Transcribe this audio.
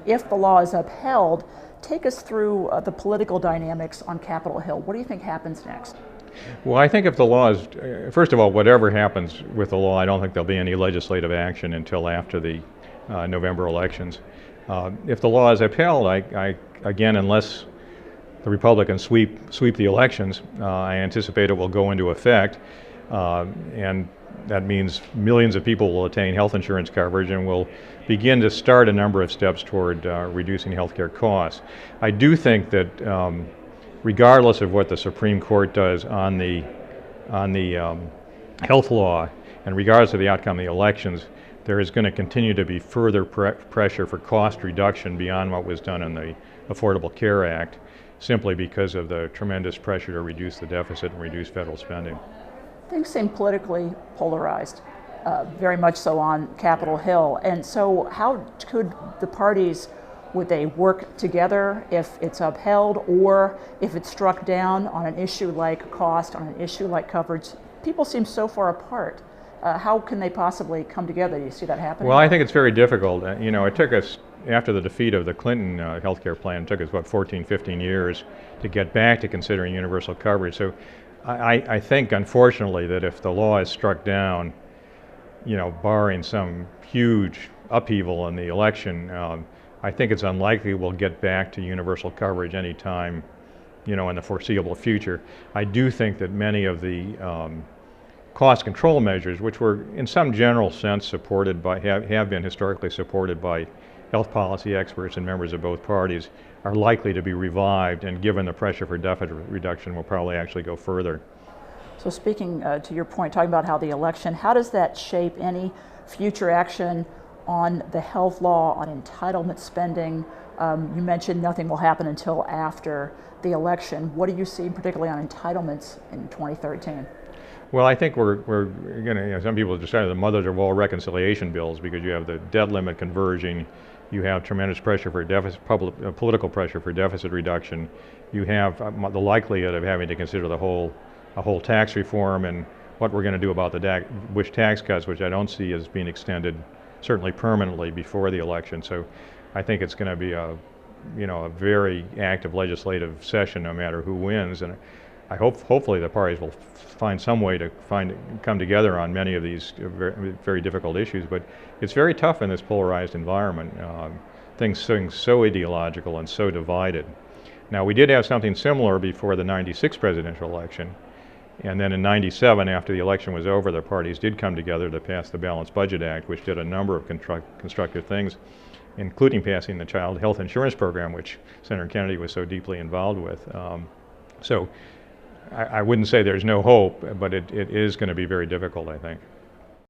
if the law is upheld, take us through the political dynamics on Capitol Hill. What do you think happens next? Well, I think if the law is, first of all, whatever happens with the law, I don't think there'll be any legislative action until after the November elections. If the law is upheld, again, unless the Republicans sweep the elections, I anticipate it will go into effect, and that means millions of people will attain health insurance coverage and will begin to start a number of steps toward reducing healthcare costs. I do think that regardless of what the Supreme Court does on the health law, and regardless of the outcome of the elections, there is going to continue to be further pressure for cost reduction beyond what was done in the Affordable Care Act, simply because of the tremendous pressure to reduce the deficit and reduce federal spending. Things seem politically polarized, very much so on Capitol Hill. And so how could the parties, would they work together if it's upheld, or if it's struck down on an issue like cost, on an issue like coverage? People seem so far apart. How can they possibly come together? Do you see that happening? Well, I think it's very difficult. It took us, after the defeat of the Clinton healthcare plan, it took us, 14, 15 years to get back to considering universal coverage. So I think, unfortunately, that if the law is struck down, barring some huge upheaval in the election, I think it's unlikely we'll get back to universal coverage anytime, in the foreseeable future. I do think that many of the cost control measures, which were in some general sense supported by, have been historically supported by health policy experts and members of both parties, are likely to be revived, and given the pressure for deficit reduction, will probably actually go further. So speaking to your point, talking about how the election, how does that shape any future action on the health law, on entitlement spending? You mentioned nothing will happen until after the election. What do you see particularly on entitlements in 2013? Well, I think we're going to, some people have decided the mothers of all reconciliation bills, because you have the debt limit converging, you have tremendous pressure for political pressure for deficit reduction, you have the likelihood of having to consider a whole tax reform, and what we're going to do about the Bush tax cuts, which I don't see as being extended certainly permanently before the election. So I think it's going to be a very active legislative session no matter who wins, and hopefully the parties will find some way to come together on many of these very, very difficult issues. But it's very tough in this polarized environment. Things so ideological and so divided. Now, we did have something similar before the '96 presidential election, and then in '97, after the election was over, the parties did come together to pass the Balanced Budget Act, which did a number of constructive things, including passing the Child Health Insurance Program, which Senator Kennedy was so deeply involved with. So I wouldn't say there's no hope, but it is going to be very difficult, I think.